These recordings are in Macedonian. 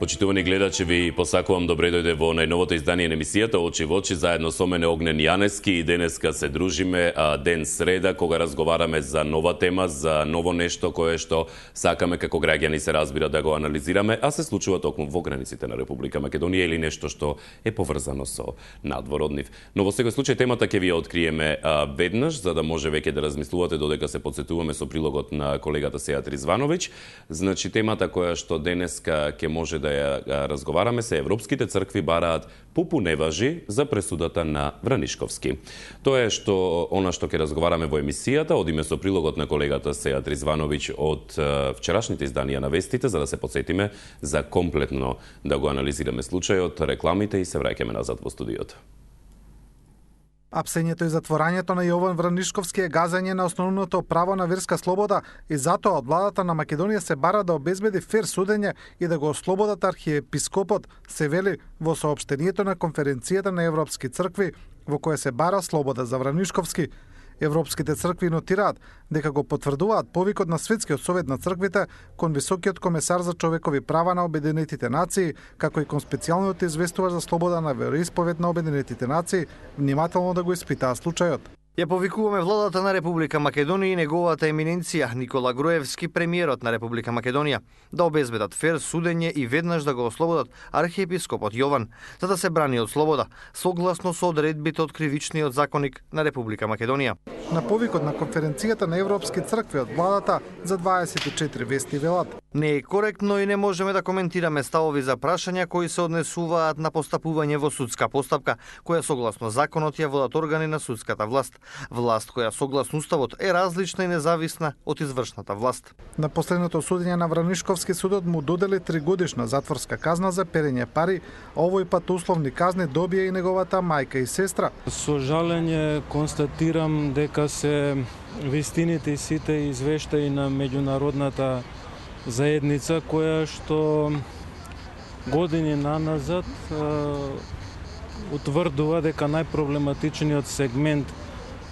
Почитувани гледачи, ви посакувам добре дојде во најновото издание на емисијата Очи во очи, заедно со мене Огнен Јанески, и денеска се дружиме ден среда, кога разговараме за нова тема, за ново нешто кое што сакаме како граѓани се разбира да го анализираме, а се случува токму во границите на Република Македонија или нешто што е поврзано со надвор од нив. Но во секој случај темата ќе ви ја откриеме веднаш, за да може веќе да размислувате додека се потсетуваме со прилогот на колегата Сеат Ризвановиќ. Значи темата која што денеска ќе може да ја разговараме се европските цркви бараат пупу неважи за пресудата на Вранишковски. Тоа е она што ќе разговараме во емисијата, одиме со прилогот на колегата Сеат Ризвановиќ од вчерашните изданија на вестите, за да се потсетиме за комплетно да го анализираме случајот, рекламите и се враќаме назад во студиото. Апсењето и затворањето на Јован Вранишковски е газање на основното право на верска слобода и затоа од владата на Македонија се бара да обезбеди фер судење и да го ослободат архиепископот, се вели во соопштението на конференцијата на европски цркви во која се бара слобода за Вранишковски. Европските цркви нотираат дека го потврдуваат повикот на Светскиот совет на црквите кон високиот комесар за човекови права на Обединетите нации, како и кон специјалниот известуваш за слобода на вероисповед на Обединетите нации, внимателно да го испитаа случајот. Ја повикуваме владата на Република Македонија и неговата еминенција Никола Груевски, премиерот на Република Македонија, да обезбедат фер судење и веднаш да го ослободат архиепископот Јован, за да се брани од слобода, согласно со одредбите од кривичниот законник на Република Македонија. На повикот на конференцијата на европски цркви од владата за 24 вести велат: не е коректно и не можеме да коментираме ставови за прашања кои се однесуваат на постапување во судска постапка, која согласно законот ја водат органи на судската власт. Власт која согласно уставот е различна и независна од извршната власт. На последното судење на Вранишковски судот му додели 3-годишна затворска казна за перење пари, а овој пат условни казни добија и неговата мајка и сестра. Со жалење констатирам дека се вистините и сите извештаи на меѓународната заедница која што години наназад утврдува дека најпроблематичниот сегмент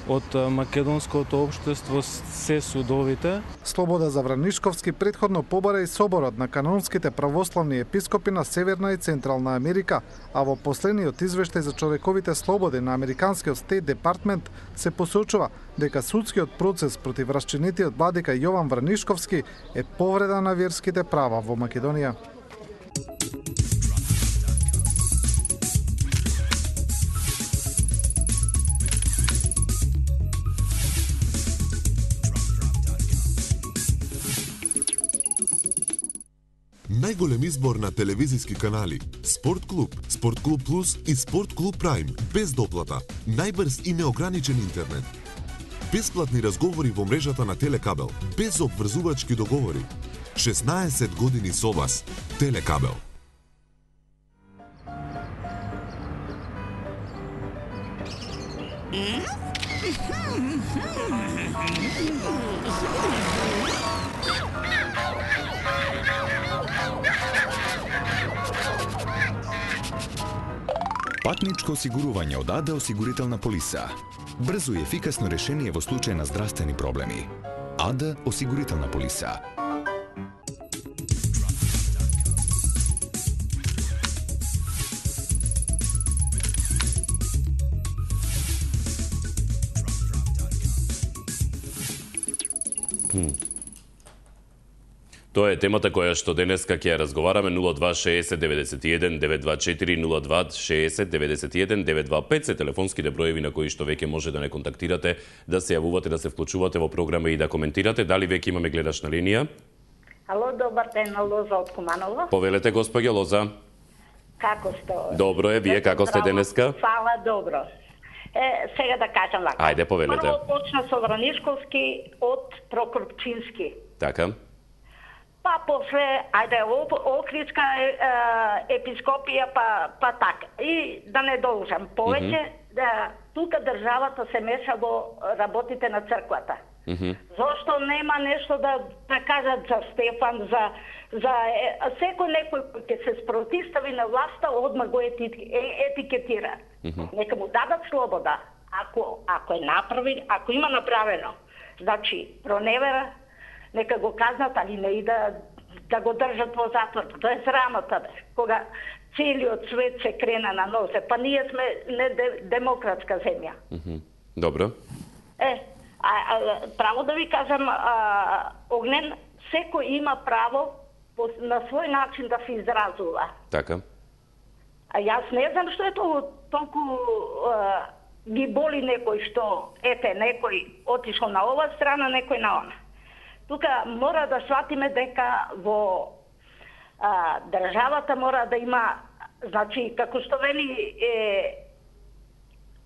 од македонското општество се судовите. Слобода за Вранишковски претходно побара и соборот на канонските православни епископи на Северна и Централна Америка, а во последниот извештај за човековите слободи на американскиот Стейт Департмент се посочува дека судскиот процес против расчинетиот владика Јован Вранишковски е повреда на верските права во Македонија. Најголем избор на телевизиски канали, Спорт Клуб, Спорт Клуб Плюс и Спорт Клуб Прайм, без доплата, најбрз и неограничен интернет. Бесплатни разговори во мрежата на Телекабел, без обврзувачки договори. 16 години со вас, Телекабел. Патничко осигурување од АД осигурителна полиса. Брзо и ефикасно решение во случај на здравствени проблеми. АД осигурителна полиса. Тоа е темата која што денеска ќе ја разговараме. 0260 91 924 0260 91 925 се телефонските броеви на кои што веќе може да не контактирате, да се јавувате, да се вклучувате во програма и да коментирате. Дали веќе имаме гледаш на линија? Ало, добар ден, Лоза од Куманово. Повелете, господја Лоза. Како сте? Добро е, вие како сте денеска? Фала, добро. Сега да кажам вака. Ајде, повелете. Прво почна со Вранишковски од Прокопчински. Така. Па после, Охридска епископија, па така. И да не должам повеќе, тука државата се меша во работите на црквата. Зошто нема нешто да кажат за Стефан, за секој некој кој ќе се спротистави на власта, одма го етикетира. Нека му дадат слобода. Ако е направи, има направено, значи проневера, нека го казнат, али не и да да го држат во затвор. Тоа е срамота, бе. Кога целиот свет се крена на нозе, па ние сме не демократска земја. Добро. Право да ви кажам, Огнен, секој има право на свој начин да се изразува. Така. А јас не знам што е толку ги боли некој што, некој отишол на ова страна, некој на она. Тука мора да сватиме дека во државата мора да има, значи, како што вели,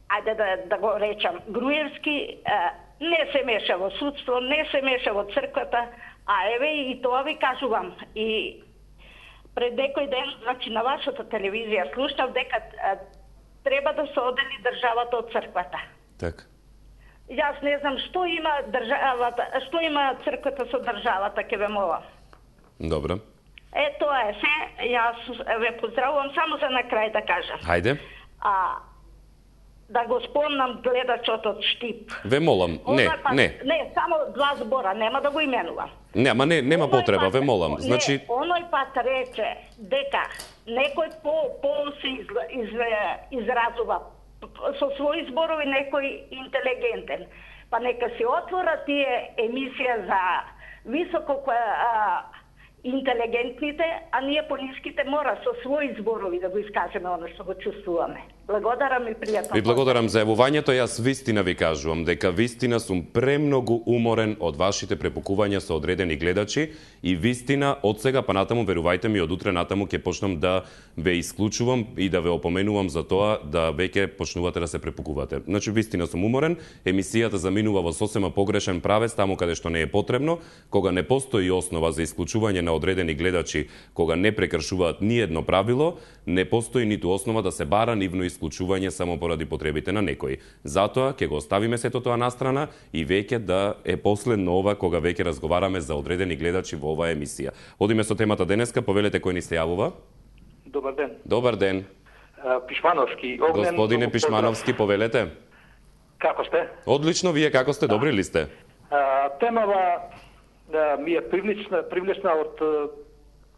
ајде да го речам, Груевски, не се меша во судство, не се меша во црквата, и тоа ви кажувам. И пред некој ден, значи на вашата телевизија, слушнав дека треба да се одели државата од црквата. Така. Јас не знам што има државата, што има црквата со државата, ке ве молам. Добро. Тоа е се, јас ве поздравувам, само за на крај да кажам. Хајде. Да го спомнам гледачот од Штип. Ве молам, не. Не, само 2 збора, нема да го именувам. Нема потреба, ве молам. Значи, оној пат рече дека некој по се изразува со своји зборови, некој интелигентен. Па нека се отвора тие емисија за високо интелигентните, а ние пониските мора со своји зборови да го искажеме оно што го чувствуваме. Благодарам и пријатно. Ви благодарам за јавувањето. Јас вистина ви кажувам дека вистина сум премногу уморен од вашите препукувања со одредени гледачи и вистина од сега па натаму, верувајте ми, од утре натаму ќе почнам да ве исклучувам и да ве опоменувам за тоа да веќе почнувате да се препукувате. Значи вистина сум уморен, емисијата заминува во сосема погрешен правец таму каде што не е потребно, кога не постои основа за исклучување на одредени гледачи, кога не прекршуваат ни едно правило, не постои ниту основа да се бара нивно исклучување само поради потребите на некој. Затоа ќе го оставиме сето тоа настрана и веќе да е последно ова кога веќе разговараме за одредени гледачи во оваа емисија. Одиме со темата денеска, повелете кој ни се јавува. Добар ден. Добар ден. Пишмановски. Господине Пишмановски, повелете. Како сте? Одлично, вие како сте, добри ли сте? Темава ми е привлечна од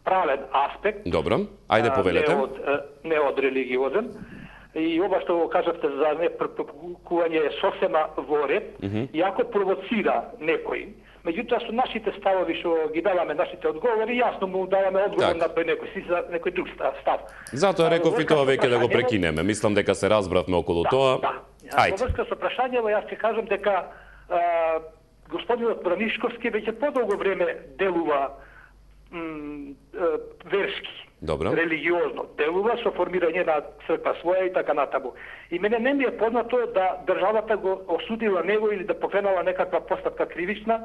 правен аспект. Добро, ајде повелете. Не од религиозен. И ова што го кажавте за непрепукување е сосема во ред, иако провоцира некој. Меѓутоа со нашите ставови што ги даваме, нашите одговори, јасно му даваме одговор на некој друг став. Затоа реков и тоа веќе да го прекинеме. Мислам дека се разбравме околу тоа. Во врска со прашањево, јас ќе кажам дека господинот Бранишковски веќе подолго време делува верски. Добро. Религиозно делува со формирање на црква своја и така натаму. И мене не ми е познато да државата го осудила него или да покренала некаква постапка кривична,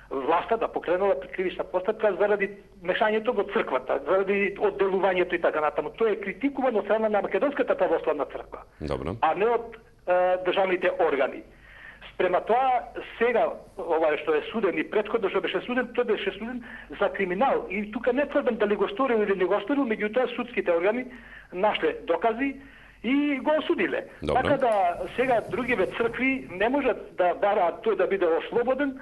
власта да покренала кривична постапка заради мешањето во црквата, заради одделувањето и така натаму. Тоа е критикувано од страна на Македонската православна црква, добро, а не од државните органи. Спрема тоа, сега, ова што е суден и претходно што беше суден, тој беше суден за криминал. И тука не тврдам дали го сторил или не го сторил, меѓутоа судските органи нашле докази и го осудиле. Добре. Така да сега другиве цркви не можат да бараат тој да биде ослободен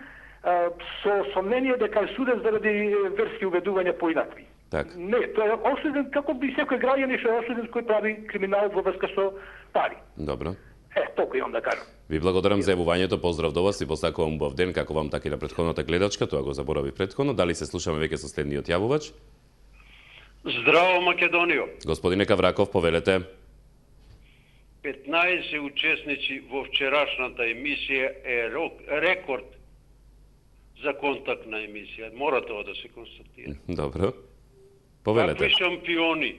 со сомнение дека е суден заради верски уведувања поинакви. Так. Не, тој е осуден како би секој граѓанин што е осуден кој прави криминал во врска со пари. Добро. Толку имам да кажам. Ви благодарам за јавувањето, поздрав до вас и посакувам убав ден, како вам така и на претходната гледачка, тоа го заборави претходно. Дали се слушаме веќе со следниот јавувач? Здраво, Македонијо. Господине Кавраков, повелете. 15 учесници во вчерашната емисија е рекорд за контактна емисија. Мора тоа да се констатира. Добро. Повелете. Какви шампиони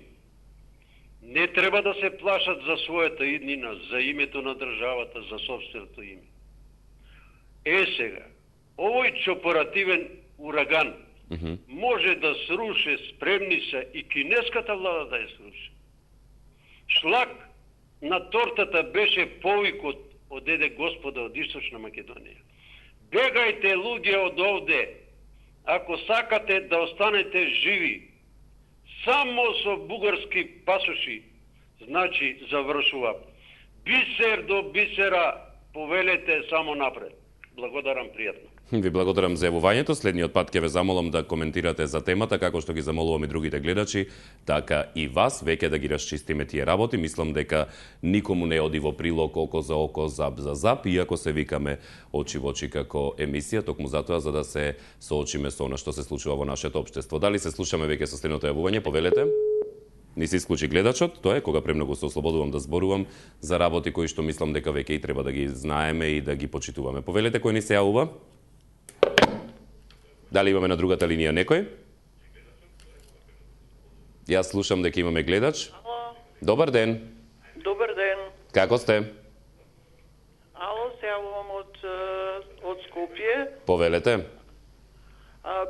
не треба да се плашат за својата иднина, за името на државата, за собственото име. Сега, овој чопоративен ураган може да сруше, спремни се и кинеската влада да ја сруше. Шлак на тортата беше повикот од деде Господа од Источна Македонија. Бегајте, луѓе, од овде, ако сакате да останете живи. Само со бугарски пасоши, значи, завршува. Бисер до бисера, повелете само напред. Благодарам, пријатно. Ви благодарам за јавувањето. Следниот пат ќе ве замолам да коментирате за темата, како што ги замолувам и другите гледачи, така и вас, веќе да ги расчистиме тие работи. Мислам дека никому не оди во прилог око за око, зап за зап, иако се викаме очи во очи како емисија, токму затоа за да се соочиме со она што се случува во нашето општество. Дали се слушаме веќе со следното јавување? Повелете. Ни се исклучи гледачот, тоа е кога премногу се ослободувам да зборувам за работи кои што мислам дека веќе и треба да ги знаеме и да ги почитуваме. Повелете кој ни се јавува? Дали имаме на другата линија некој? Јас слушам дека имаме гледач. Ало. Добар ден. Добар ден. Како сте? Ало, се јавувам од Скопје. Повелете.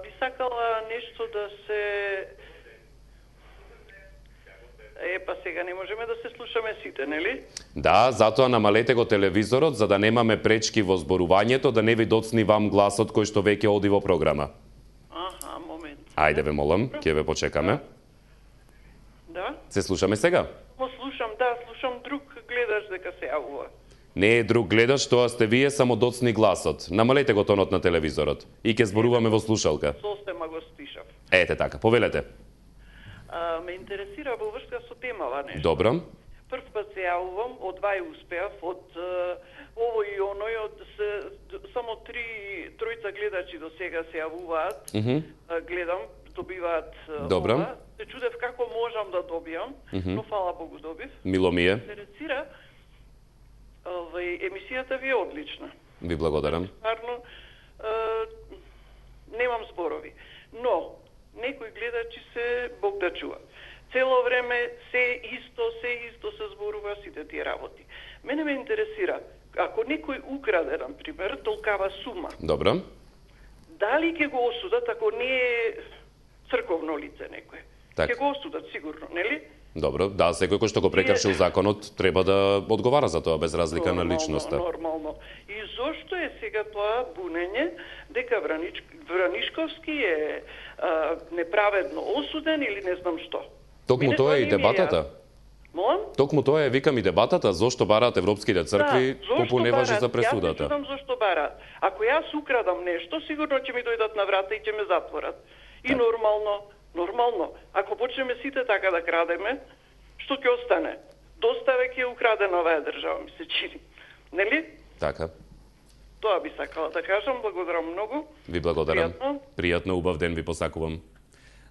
Би сакала нешто да се... па сега не можеме да се слушаме сите, нели? Да, затоа намалете го телевизорот за да немаме пречки во зборувањето, да не ви доцни вам гласот кој што веќе оди во програма. Аха, момент. Ајде ве молам, ќе ве почекаме. Да? Се слушаме сега? Слушам друг гледач дека се јавува. Не е друг гледач, тоа сте вие, само доцни гласот. Намалете го тонот на телевизорот и ќе зборуваме во слушалка. Состема го стишав. Ете така, повелете. Ме интересира во врска со темава нешто. Добро. Прв пат се јавувам, од два успеав, од овој и оној, само тројца гледачи до сега се јавуваат. Гледам, добиваат Добро. ова. Се чудев како можам да добијам, но фала Богу добив. Мило ми е. Интересира, емисијата ви е одлична. Ви благодарам. Стварно, немам зборови. Но, некои гледачи се Бог да чува. Цело време се исто се зборува сите тие работи. Мене ме интересира, ако некој украде, например, толкава сума. Добро. Дали ќе го осудат ако не е црковно лице некој? Ќе го осудат сигурно, нели? Добро, да, секој кој што го прекршил законот треба да одговара за тоа без разлика на личноста. Нормално. И зошто е сега тоа бунење дека Вранишковски е неправедно осуден или не знам што? Токму тоа е и дебатата. Молам? Токму тоа е, викам, и дебатата, зошто бараат европските цркви, попу не важи за пресудата. Јас не чудам зошто бараат. Ако јас украдам нешто, сигурно ќе ми дојдат на врата и ќе ме затворат. И нормално, ако почнеме сите така да крадеме, што ќе остане? Доста веќе е украдена оваа држава, ми се чини. Нели? Така. Тоа би сакала да кажам, благодарам многу. Ви благодарам. Пријатно, убав ден ви посакувам.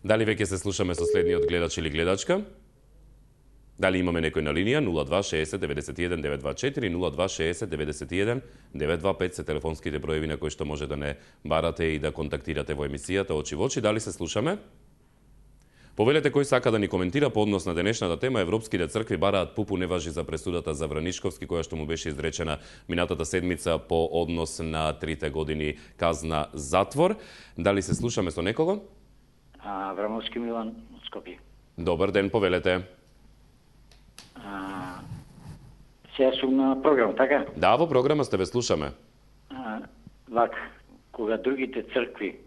Дали веќе се слушаме со следниот гледач или гледачка? Дали имаме некој на линија? 0260 91 924 0260 91 925 се телефонските броеви на кои што може да не барате и да контактирате во емисијата Очи во очи. Дали се слушаме? Повелете кој сака да ни коментира по однос на денешната тема. Европските цркви бараат пупу не важи за пресудата за Вранишковски, која што му беше изречена минатата седмица по однос на 3 години казна затвор. Дали се слушаме со некого? Врамовски Милан од Скопје. Добар ден, повелете. Сега сум на програма, така? Да, во програма сте, ве слушаме. Кога другите цркви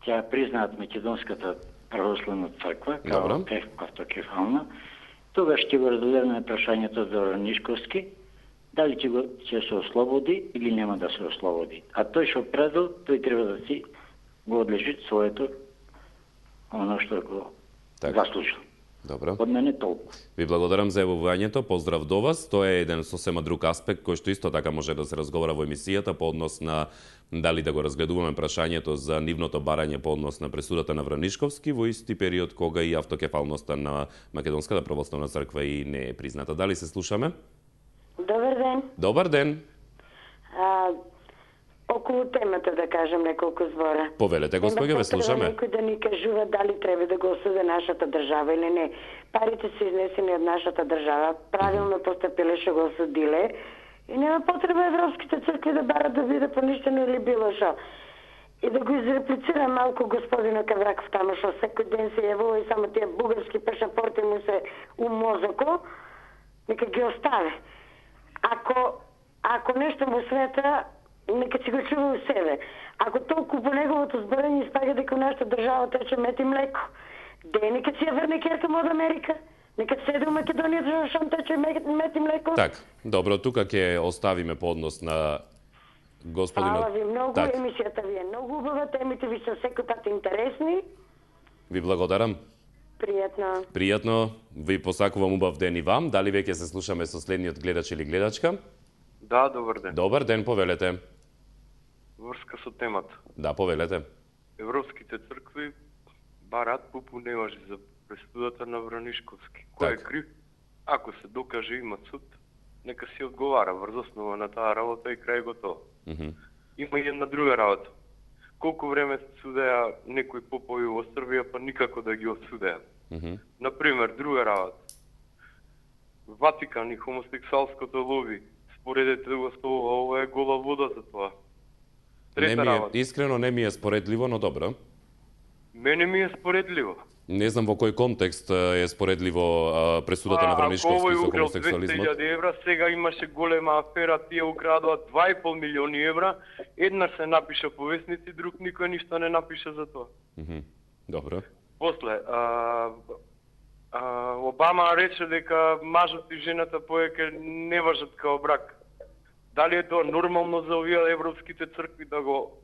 ќе признаат Македонската православна црква како автокефална, тогаш ќе го разгледаме прашањето за Вранишковски, дали ќе се ослободи или нема да се ослободи. А тој што предал, тој треба да си го одлежи своето оно што го заслужил. Добро. Од мене толку. Ви благодарам за јавувањето, поздрав до вас. Тоа е еден сосема друг аспект кој што исто така може да се разговара во емисијата по однос на дали да го разгледуваме прашањето за нивното барање по однос на пресудата на Вранишковски во исти период кога и автокефалноста на Македонската православна црква и не е призната. Дали се слушаме? Добар ден. Добар ден. Околу темата да кажем неколку збора. Повелете, господја, ве слушаме. Некој да ни кажува дали треба да го осуде нашата држава или не. Парите се изнесени од нашата држава, правилно постапиле што го осудиле и нема потреба европските цркви да барат да биде поништено или било што. И да го изреплицирам малку господина Кавраков тамо што секој ден се јавува и само тие бугарски пашапорти му се у мозоко, нека ги остави. Ако нешто му света, нека си го чува у себе. Ако толку по неговото зборање испаѓа дека нашата држава тече мед и млеко, нека си ја врне керкам од Америка. Нека седе у Македонија зашто тече мед и млеко. Так, добро, тука ќе оставиме по однос на господинот. Фала ви многу, Так. емисијата ви е многу убава, темите ви се секој пат интересни. Ви благодарам. Пријатно. Пријатно, ви посакувам убав ден и вам. Дали веќе се слушаме со следниот гледач или гледачка? Да, добар ден. Добар ден, повелете. Врска со темата. Да, повелете. Европските цркви бараат попуневажи за пресудата на Вранишковски. Кој е крив? Ако се докаже има суд, нека си одговара врз основа на таа работа и крај готово. Има и една друга работа. Колку време се судеа некои попови во Србија, па никако да ги осудеа. Например, друга работа. Ватикан и хомосексуалското лоби. Споредете го со ова е гола вода за тоа. Трета работа. Искрено не ми е споредливо, но добро. Мене ми е споредливо. Не знам во кој контекст е споредливо пресудата на Вранишковски со хомосексуализмот. Ако овој украл 200.000 евра, сега имаше голема афера, тие украдоа 2,5 милиони евра, еднаш се напиша по весници, друг никој ништо не напиша за тоа. Добро. После, Обама рече дека мажот и жената повеќе не важат као брак. Дали е тоа нормално за овие европските цркви да го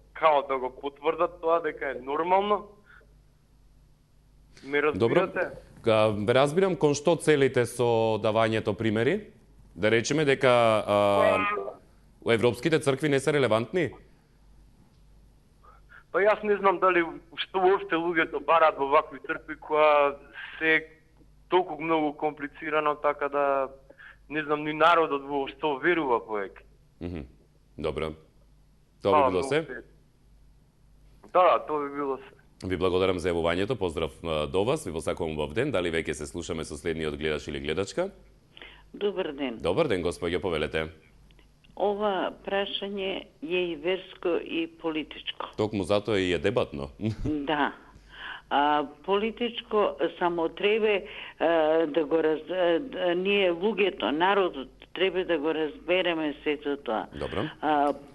потврдат тоа дека е нормално? Ме разбирате? Добро. Разбирам кон што целите со давањето примери. Да речеме дека европските цркви не се релевантни? Па јас не знам дали што уопште луѓето бараат во вакви цркви која се толку многу комплицирано, така да не знам ни народот во што верува повеќе. Добро. Тоа би било се? Да, тоа би било се. Ви благодарам за јавувањето, поздрав до вас, ви посакувам убав ден. Дали веќе се слушаме со следниот гледач или гледачка? Добар ден. Добар ден, господјо, повелете. Ова прашање е и верско и политичко. Токму затоа и е дебатно. Да. Политичко само треба да го ние луѓето, народот треба да го разбереме сето тоа. Добро.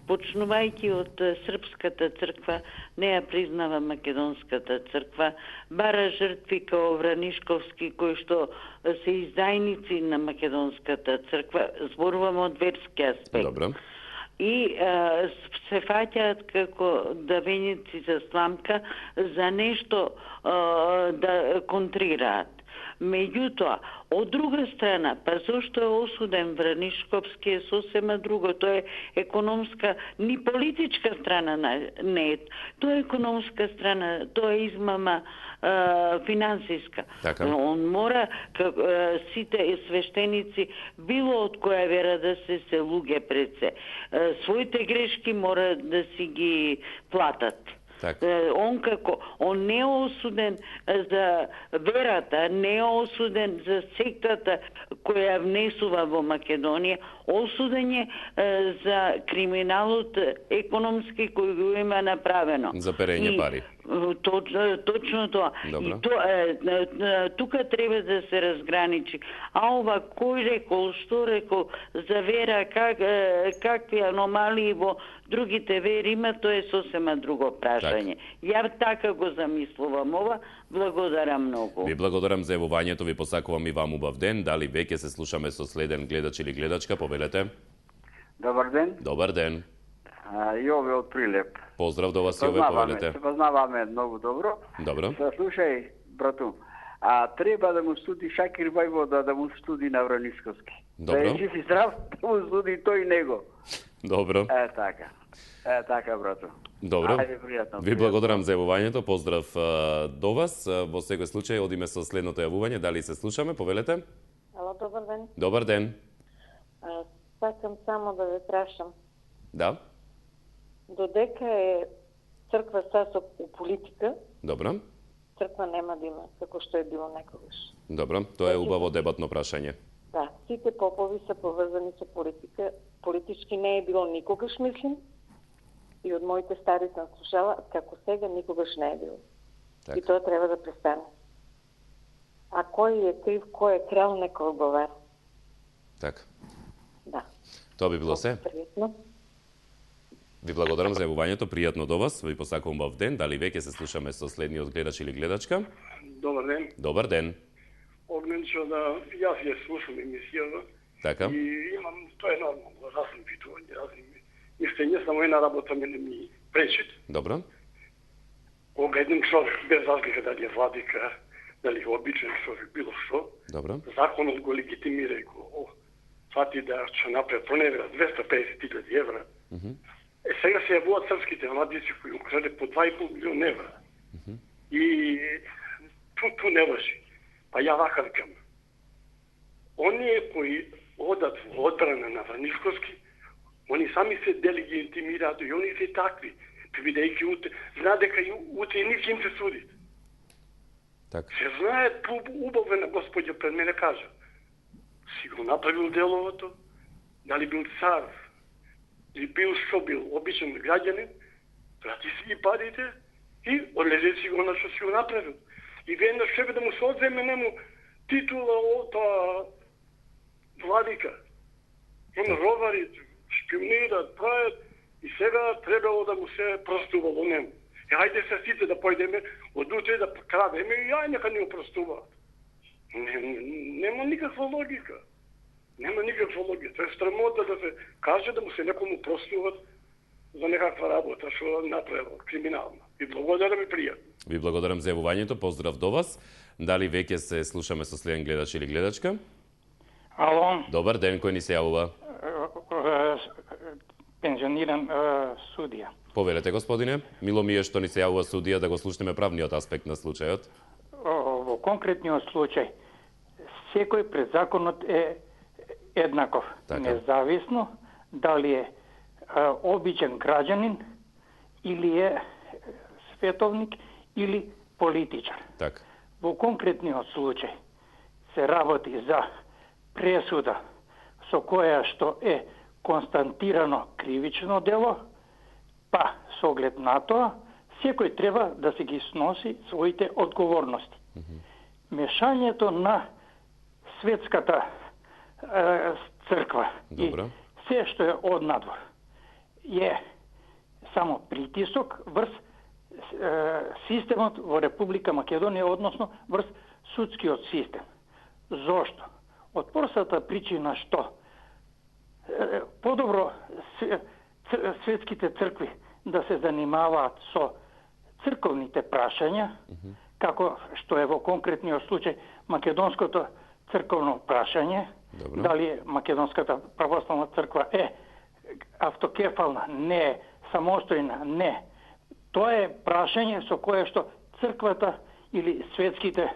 Почнувајќи од Српската црква, не ја признава Македонската црква, бара жртви као Вранишковски, кои што се издајници на Македонската црква, зборувам од верски аспект. Добро. И се фаќаат како давеници за сламка за нешто да контрираат. Меѓутоа, од друга страна, па зошто е осуден Вранишковски е сосема друго. Тоа е економска, ни политичка страна не е. Тоа е економска страна, тоа е измама финансиска. Така. Он мора, сите свештеници, било од која вера да се луѓе пред се, своите грешки мора да си ги платат. Он не е осуден за верата, не е осуден за сектата која внесува во Македонија, осуден е за криминалот економски кој го има направено. За перење пари. Точно тоа. Добро. И тука треба да се разграничи. А ова кој рекол, што рекол за вера, какви аномалии во другите вери има, тоа е сосема друго прашање. Ја така го замислувам ова. Благодарам многу. Ви благодарам за јавувањето, ви посакувам и вам убав ден. Дали веќе се слушаме со следен гледач или гледачка, повелете. Добар ден. Добар ден. Јове од Прилеп. Поздрав до вас, Јове, повелете. Се познаваме многу добро. Добро. Слушај, брату, треба да му студи Шакир Војвода, да му студи на Вранишковски. Добро. Да е жив и здрав, да му студи тој него. Добро. Така, брату. Добро. Ајде, пријатно. Ви благодарам за јавувањето, поздрав до вас. Во секој случај одиме со следното јавување. Дали се слушаме, повелете? Ало, добар ден. Добар ден. Сакам само да ве прашам. Да. Додека е црква са со политика, Добро. црква нема да има, како што е било некогаш. Добро, тоа е убаво дебатно прашање. Да, сите попови се поврзани со политика. Политички не е било никогаш, мислим. И од моите стари сам слушала, како сега никогаш не е било. Так. И тоа треба да престане. А кој е крив, кој е крал, нека одговара. Така. Да. Тоа би било се. Пријатно. Ви благодарам за јавувањето, пријатно до вас. Ви посакувам убав ден. Дали веќе се слушаме со следниот гледач или гледачка? Добар ден. Добар ден. Огненчо, да јас ја слушам емисијата. Така. И имам, тоа е нормално, разни питувања, разни. мислење, само една работа ми пречит. Добро. Кога еден човек, без разлика дали е владика, дали е обичен човек, било што, Добро. законот го легитимира и го фати да ќе направи проневера 250.000 евра. Сега се јавуваат српските младици кои украде по 2,5 милион евра. И ту не важи. Па ја вака викам. Оние кои одат во одбрана на Вранишковски, они сами се дели ги интимираат и они се такви. Бидејќи утре, знаат дека и утре никој им се суди. Так. Се знаат убавена господја пред мене кажа. Си го направил деловото, дали бил цар, или бил што бил, обичен граѓанин, прати си ги парите и одлезе си го на што си го направил. И веднаш шебе да му се одземе нему титула од владика. Он ровари, шпионират, правят, и сега требало да му се простувало нему. И хајде се сите да појдеме од утре да крадеме и ај нека ни го простуваат. Нема никаква логика. Нема никаква логика. Тоа е срамота да се каже да му се некому простуват за некаква работа што направил криминална. И благодарам и пријатно. Ви благодарам за јавувањето, поздрав до вас. Дали веќе се слушаме со следен гледач или гледачка? Ало. Добар ден, кој ни се јавува? Пензиониран судија. Повелете, господине. Мило ми е што ни се јавува судија да го слушнеме правниот аспект на случајот. Во конкретниот случај, секој пред законот е еднаков. Така. Независно дали е обичен граѓанин или е световник или политичар. Така. Во конкретниот случај се работи за пресуда со која што е констатирано кривично дело, па со оглед на тоа, секој треба да се ги сноси своите одговорности. Мешањето на светската црква Добро. и се што е однадвор е само притисок врз системот во Република Македонија, односно врз судскиот систем. Зошто? Од простата причина што подобро светските цркви да се занимаваат со црковните прашања, како што е во конкретниот случај македонското црковно прашање, дали македонската православна црква е автокефална, не е самостојна, не. Тоа е прашање со кое што црквата или светските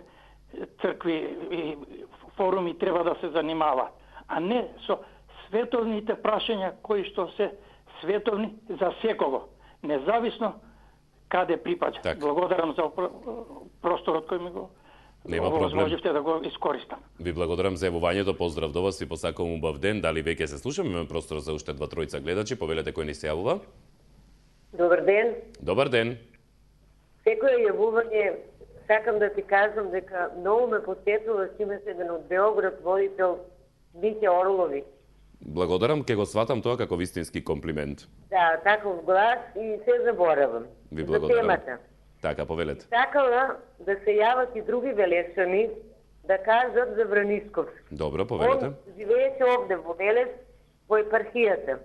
цркви и форуми треба да се занимаваат, а не со световните прашања кои што се световни за секого, независно каде припаѓа. Так. Благодарам за просторот кој ми го возможивте да го искористам. Ви благодарам за јавувањето, поздрав до вас и посакувам убав ден. Дали веќе се слушаме, имаме простор за уште 2-3 гледачи, повелете кој ни се јавува. Добар ден. Добар ден. Секој јавување сакам да ти кажам дека многу ме потсетува Симеседен од Београд, водител Миќе Орлови. Благодарам, ке го сватам тоа како вистински комплимент. Да, таков глас и се заборавам. Ви За благодарам. темата. Така, повелете. Сакала да се јават и други Велешани да кажат за Вранишковски. Добро, повелете. Он живееше овде во Велес, во епархијата.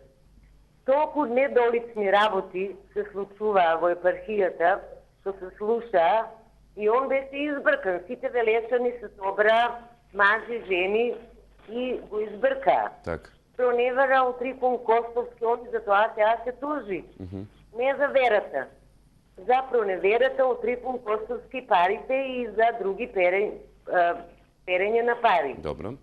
Толку недолични работи се случуваа во епархијата, што се слуша, и он беше избркан. Сите Велешани се собраа, мажи, жени, и го избркаа. Така. Проневера од Трифон Костовски, он за тоа сега се тужи. Не за верата. За проневерата од Трифон Костовски парите и за други перење на пари. Добро.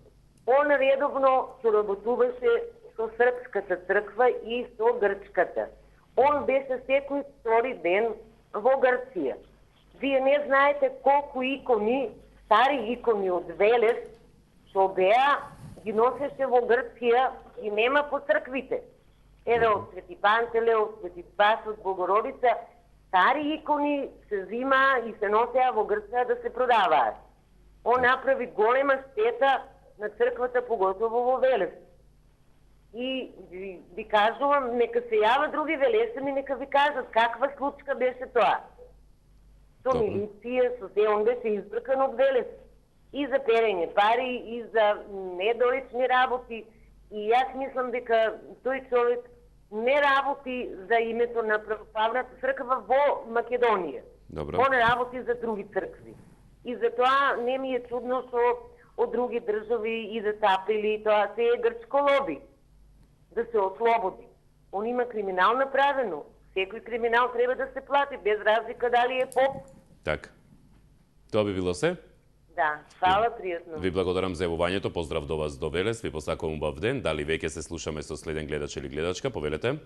Он редовно соработуваше со српската црква и со грчката. Он беше секој втори ден во Грција. Вие не знаете колку икони, стари икони од Велес, што беа, ги носеше во Грција и нема по црквите. Еве од Свети Пантеле, од Свети Спас, од Богородица, стари икони се зима и се носеа во Грција да се продаваат. Он направи голема штета на црквата, поготово во Велес. И ви кажувам, нека се јава други Велесани, нека ви кажат каква случка беше тоа. Со милиција, со се, он беше избркан од Велес. И за перење пари, и за недолични работи. И јас мислам дека тој човек не работи за името на православната црква во Македонија. Добро. Он работи за други цркви. И затоа не ми е чудно што од други држави идат апели, тоа се е грчко лоби. Да се ослободи. Он има криминал направено. Секој криминал треба да се плати, без разлика дали е поп. Так. Тоа би било се? Да, фала, пријатно. Ви благодарам за јавувањето, поздрав до вас до Велес, ви посакувам убав ден. Дали веќе се слушаме со следен гледач или гледачка, повелете.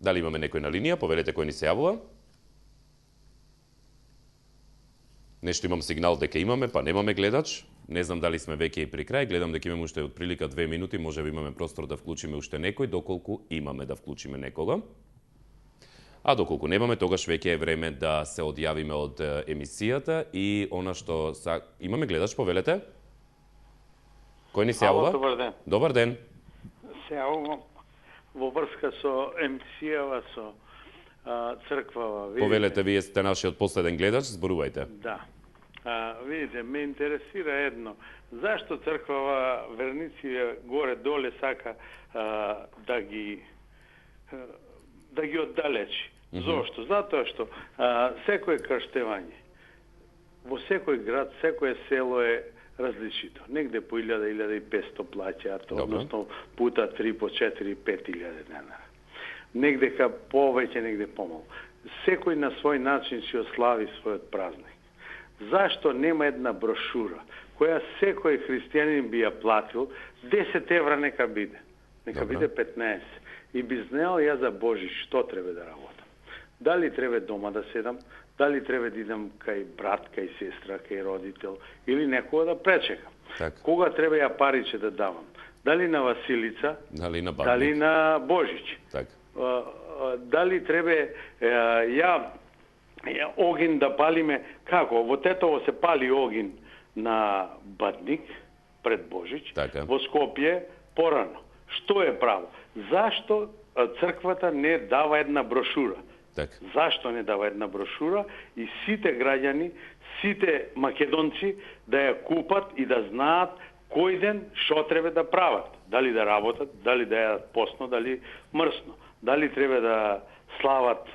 Дали имаме некој на линија, повелете кој ни се јавува. Нешто имам сигнал дека имаме, па немаме гледач. Не знам дали сме веќе и при крај, гледам дека имаме уште отприлика 2 минути, може би имаме простор да вклучиме уште некој, доколку имаме да вклучиме некога. А доколку немаме, тогаш веќе е време да се одјавиме од емисијата и она што имаме гледач, повелете. Кој ни се јавува? Добар ден. Добар ден. Се јавувам во врска со емисијава со црквава. Повелете, вие сте нашиот последен гледач, зборувајте. Да. Видите, ме интересира едно. Зашто црквава верници горе-доле сака да ги оддалечи? Зошто? Затоа што секое крштевање во секој град, секое село е различито. Негде по 1000-1500 плаќаат, односно пута 3 по 4-5.000 денара. Негде повеќе, негде помалку. Секој на свој начин си ослави својот празник. Зашто нема една брошура која секој христијанин би ја платил 10 евра нека биде. Нека биде 15. И би знаел ја за Божи што треба да работам. Дали треба дома да седам, дали треба да идам кај брат, кај сестра, кај родител или некога да пречекам. Так. Кога треба ја париче да давам? Дали на Василица, дали на Бабник, дали на Божич. Так. Дали треба ја огин да палиме, како? Во Тетово се пали огин на Бадник пред Божич, така. Во Скопје порано. Што е право? Зашто црквата не дава една брошура? Так. Зашто не дава една брошура и сите граѓани, сите македонци да ја купат и да знаат кој ден што треба да прават? Дали да работат, дали да јадат постно, дали мрсно? Дали треба да слават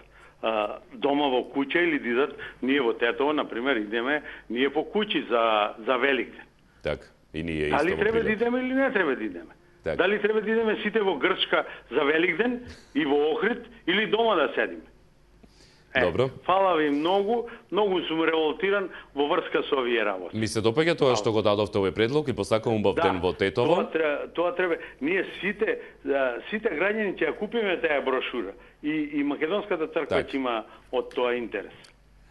дома во куќа или да идат, ние во Тетово, например, идеме ние по куќи за Великден. Так, и ние исто. Дали треба да идеме или не треба да идеме? Так. Дали треба да идеме сите во Грчка за Великден и во Охрид или дома да седиме? Добро. Фала ви многу сум револтиран во врска со овие работи. Ми се допаѓа тоа што го дадовте овој предлог и посакувам убав ден во Тетово. Тоа треба. Ние сите граѓани ќе ја купиме таа брошура и македонската црква ќе има од тоа интерес.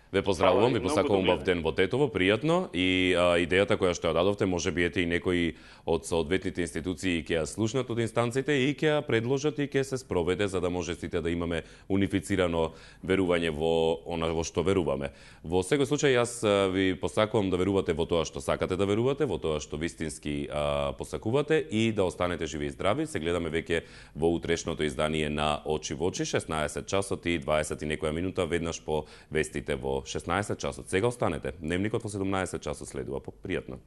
Ве поздравувам и посакувам убав ден во Тетово, пријатно, и идејата која што ја дадовте, може би ете и некои од соодветните институции ќе ја слушнат од инстанците и ќе ја предложат и ќе се спроведе за да може сите да имаме унифицирано верување во она во што веруваме. Во секој случај јас ви посакувам да верувате во тоа што сакате да верувате, во тоа што вистински посакувате и да останете живи и здрави. Се гледаме веќе во утрешното издание на Очи во очи, 16 часот и 20 и некоја минута, веднаш по вестите во 16 часот. Сега останете. Дневникот во 17 часот следува. Пријатно.